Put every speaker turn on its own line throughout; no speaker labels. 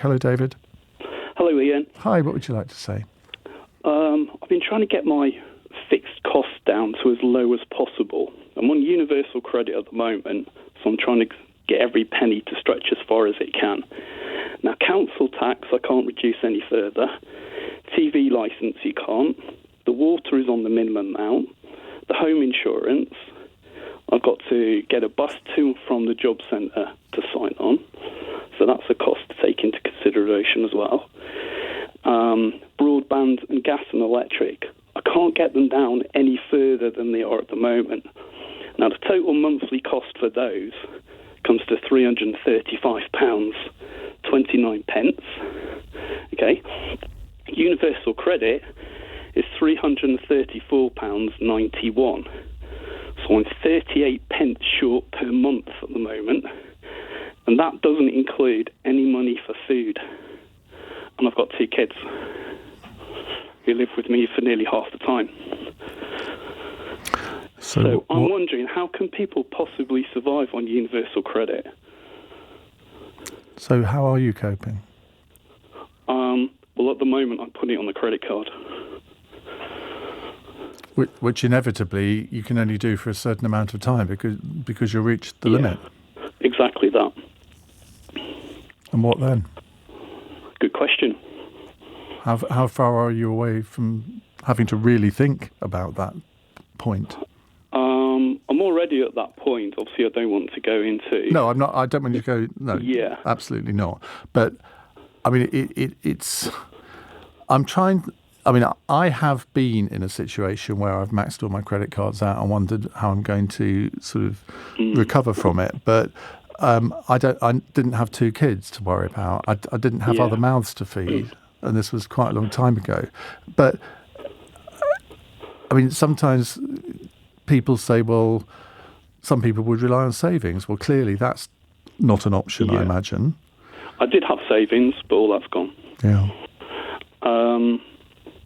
Hello, David.
Hello, Ian.
Hi, what would you like to say?
I've been trying to get my fixed costs down to as low as possible. I'm on universal credit at the moment, so I'm trying to get every penny to stretch as far as it can. Now, council tax, I can't reduce any further. TV licence, you can't. The water is on the minimum amount. The home insurance, I've got to get a bus to and from the job centre to sign on. So that's a cost to take into consideration as well. Broadband and gas and electric, I can't get them down any further than they are at the moment. Now, the total monthly cost for those comes to £335.29. Okay. Universal credit is £334.91. So I'm 38 pence short per month at the moment. And that doesn't include any money for food. And I've got 2 kids who live with me for nearly half the time. So I'm wondering, how can people possibly survive on universal credit?
So how are you coping?
Well, at the moment, I'm putting it on the credit card.
Which inevitably you can only do for a certain amount of time because you'll reach the limit.
Exactly that.
And what then?
Good question.
How far are you away from having to really think about that point?
I'm already at that point. Obviously, I don't want to go into...
No, I'm not. I don't want you to go... No,
yeah.
Absolutely not. But, I mean, it's... I'm trying... I mean, I have been in a situation where I've maxed all my credit cards out and wondered how I'm going to sort of recover from it. But I didn't have 2 kids to worry about. I didn't have other mouths to feed, and this was quite a long time ago. But I mean, sometimes people say, well, some people would rely on savings. Well, clearly that's not an option, I imagine.
I did have savings, but all that's gone.
Yeah.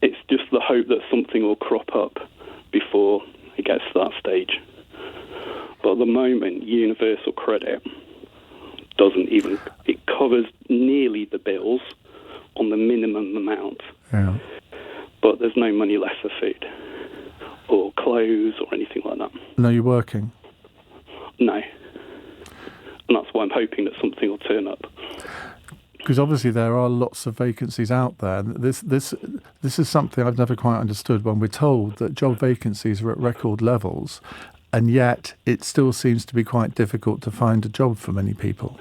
It's just the hope that something will crop up before it gets to that stage. But at the moment, universal credit doesn't even... It covers nearly the bills on the minimum amount.
Yeah.
But there's no money left for food or clothes or anything like that.
No, you're working?
No. And that's why I'm hoping that something will turn up.
Because obviously there are lots of vacancies out there. This is something I've never quite understood when we're told that job vacancies are at record levels, and yet it still seems to be quite difficult to find a job for many people.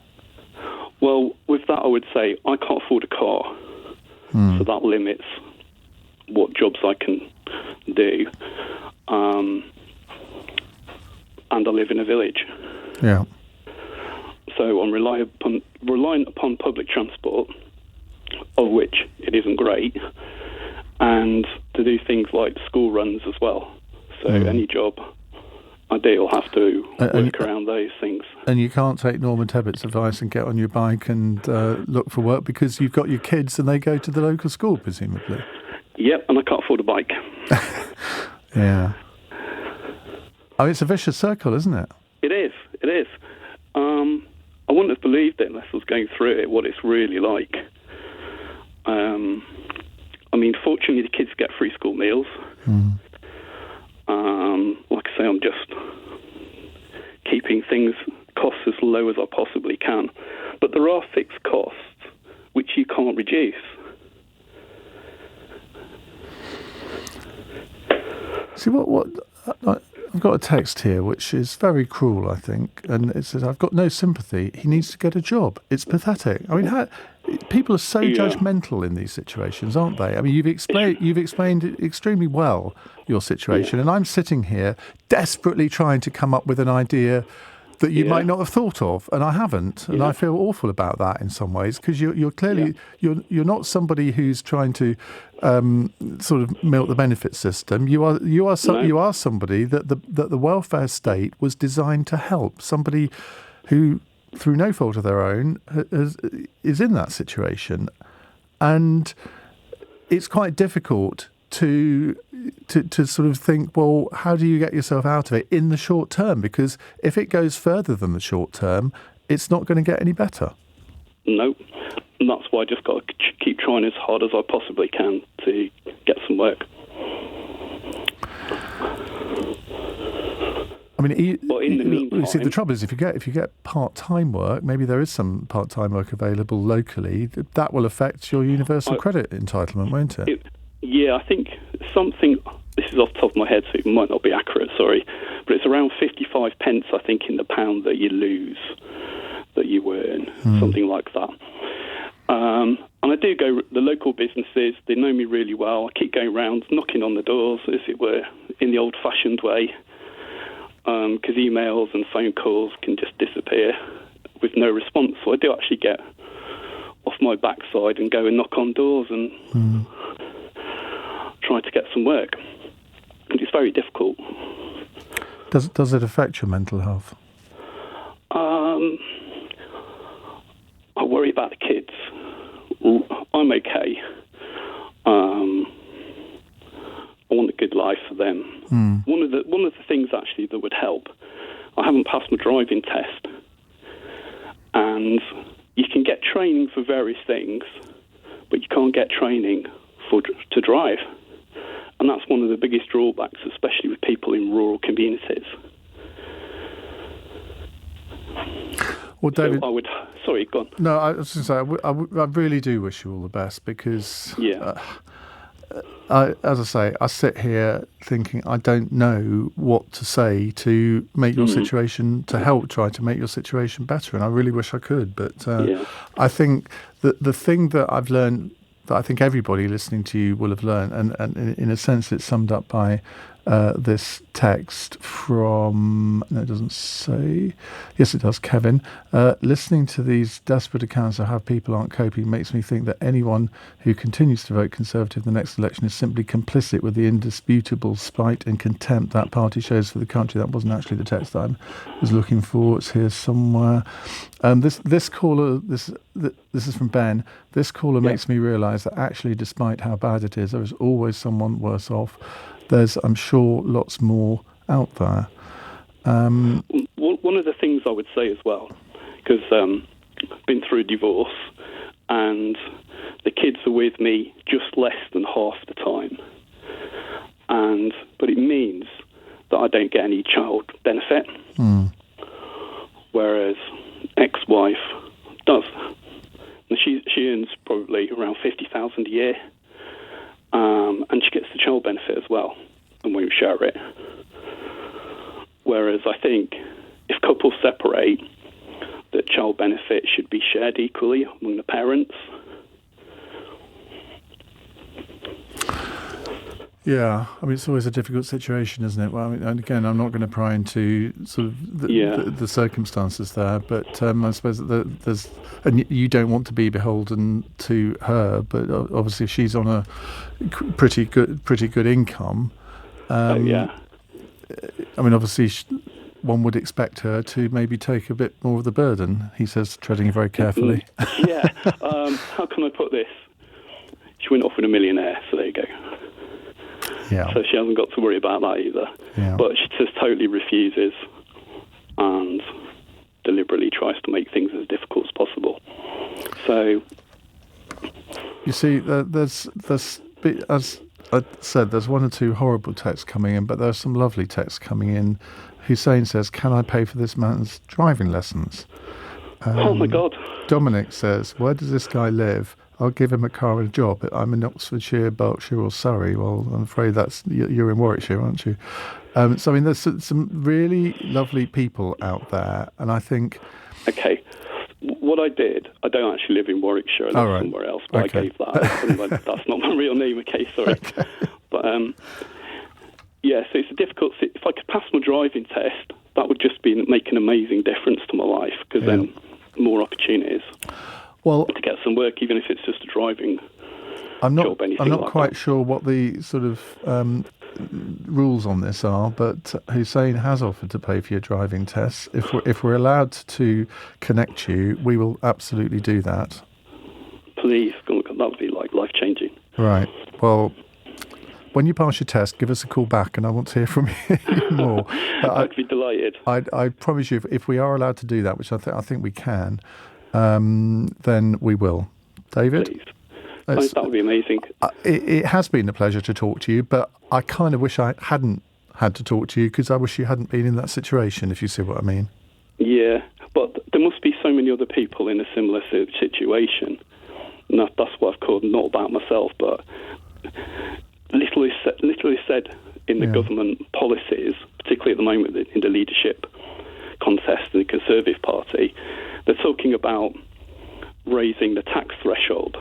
Well, with that I would say I can't afford a car, so that limits what jobs I can do. And I live in a village.
Yeah.
So I'm reliant upon public transport, of which it isn't great, and to do things like school runs as well. So any job I do will have to work around those things.
And you can't take Norman Tebbett's advice and get on your bike and look for work because you've got your kids and they go to the local school, presumably.
Yep, and I can't afford a bike.
Yeah. Oh, it's a vicious circle, isn't it?
It is. I wouldn't have believed it unless I was going through it, what it's really like. I mean, fortunately, the kids get free school meals. Like I say, I'm just keeping costs as low as I possibly can. But there are fixed costs which you can't reduce.
See, I've got a text here which is very cruel, I think, and it says, "I've got no sympathy. He needs to get a job." It's pathetic. I mean, people are so judgmental in these situations, aren't they? I mean, you've explained extremely well your situation, and I'm sitting here desperately trying to come up with an idea that you might not have thought of, and I haven't, and I feel awful about that in some ways because you're clearly you're not somebody who's trying to sort of milk the benefit system. You are somebody that the welfare state was designed to help. Somebody who, through no fault of their own, is in that situation, and it's quite difficult to sort of think, well, how do you get yourself out of it in the short term? Because if it goes further than the short term, it's not going to get any better.
No, And that's why I just got to keep trying as hard as I possibly can to get some work.
I mean,
but in the meantime,
you see, the trouble is if you get part-time work, maybe there is some part-time work available locally. That will affect your universal credit entitlement, won't it?
Yeah, I think something. This is off the top of my head, so it might not be accurate. Sorry, but it's around 55 pence, I think, in the pound that you lose, that you earn, something like that. And I do go. The local businesses, they know me really well. I keep going around, knocking on the doors, as it were, in the old-fashioned way. Because emails and phone calls can just disappear with no response. So I do actually get off my backside and go and knock on doors and try to get some work. And it's very difficult.
Does it affect your mental health?
I worry about the kids. I'm okay. I want a good life for them. One of the things actually that would help. I haven't passed my driving test, and you can get training for various things, but you can't get training to drive, and that's one of the biggest drawbacks, especially with people in rural communities.
Well, David,
so I would. Sorry, go on.
No, I was going to say I really do wish you all the best because.
Yeah.
As I say, I sit here thinking I don't know what to say to make your situation, to help try to make your situation better, and I really wish I could. But I think that the thing that I've learned, that I think everybody listening to you will have learned, and in a sense it's summed up by this text from, no, it doesn't say, yes it does, Kevin. Listening to these desperate accounts of how people aren't coping makes me think that anyone who continues to vote Conservative in the next election is simply complicit with the indisputable spite and contempt that party shows for the country. That wasn't actually the text that I was looking for. It's here somewhere. This caller, this is from Ben. This caller makes me realise that actually, despite how bad it is, there is always someone worse off. There's, I'm sure, lots more out there.
One of the things I would say as well, because I've been through a divorce and the kids are with me just less than half the time. But it means that I don't get any child benefit, whereas ex-wife does. And she earns probably around $50,000 a year. And she gets the child benefit as well, and we share it. Whereas I think if couples separate, that child benefit should be shared equally among the parents.
Yeah, I mean, it's always a difficult situation, isn't it? Well, I mean, and again, I'm not going to pry into sort of the circumstances there, but I suppose that there's, and you don't want to be beholden to her, but obviously if she's on a pretty good income, I mean, obviously one would expect her to maybe take a bit more of the burden. He says, treading very carefully.
How can I put this? She went off with a millionaire, so there you go.
Yeah.
So she hasn't got to worry about that either. Yeah. But she just totally refuses and deliberately tries to make things as difficult as possible. So
you see, there's as I said, there's one or two horrible texts coming in, but there's some lovely texts coming in. Hussein says, "Can I pay for this man's driving lessons?"
Oh my God.
Dominic says, "Where does this guy live? I'll give him a car and a job. I'm in Oxfordshire, Berkshire or Surrey." Well, I'm afraid you're in Warwickshire, aren't you? So, I mean, there's some really lovely people out there. And I think...
Okay. What I did, I don't actually live in Warwickshire. I live somewhere else, but I gave that. That's not my real name, okay, sorry. Okay. But, so it's a difficult... If I could pass my driving test, that would just make an amazing difference to my life, because then more opportunities. Well, to get some work, even if it's just a driving job, anything
I'm not
like
quite
that.
sure what the sort of rules on this are, but Hussein has offered to pay for your driving tests. If we're allowed to connect you, we will absolutely do that.
Please, that would be like life-changing.
Right. Well, when you pass your test, give us a call back, and I want to hear from you more.
I'd be delighted.
I promise you, if we are allowed to do that, which I think we can. Then we will David?
please. That would be amazing.
It has been a pleasure to talk to you, but I kind of wish I hadn't had to talk to you, because I wish you hadn't been in that situation, if you see what I mean.
Yeah, but there must be so many other people in a similar situation. And that's what I've called not about myself, but little is said in the government policies, particularly at the moment in the leadership contest in the Conservative Party. They're talking about raising the tax threshold.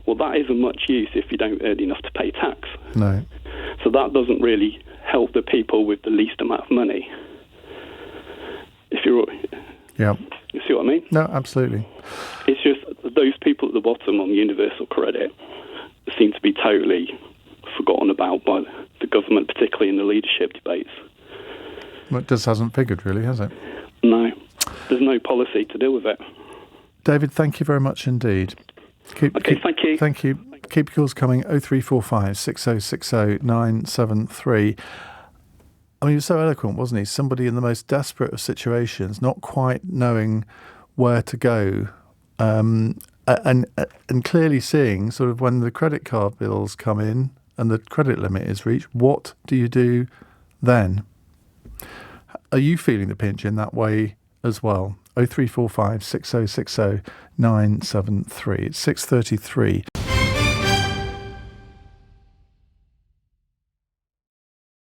Well, that isn't much use if you don't earn enough to pay tax.
No.
So that doesn't really help the people with the least amount of money. You see what I mean?
No, absolutely.
It's just those people at the bottom on universal credit seem to be totally forgotten about by the government, particularly in the leadership debates.
Well, it just hasn't figured, really, has it?
No. There's no policy to deal with it.
David, thank you very much indeed.
Thank you.
Thank you. Keep your calls coming, 0345 6060 973. I mean, he was so eloquent, wasn't he? Somebody in the most desperate of situations, not quite knowing where to go, and clearly seeing sort of when the credit card bills come in and the credit limit is reached, what do you do then? Are you feeling the pinch in that way as well? 0345 6060 973. It's 6:33.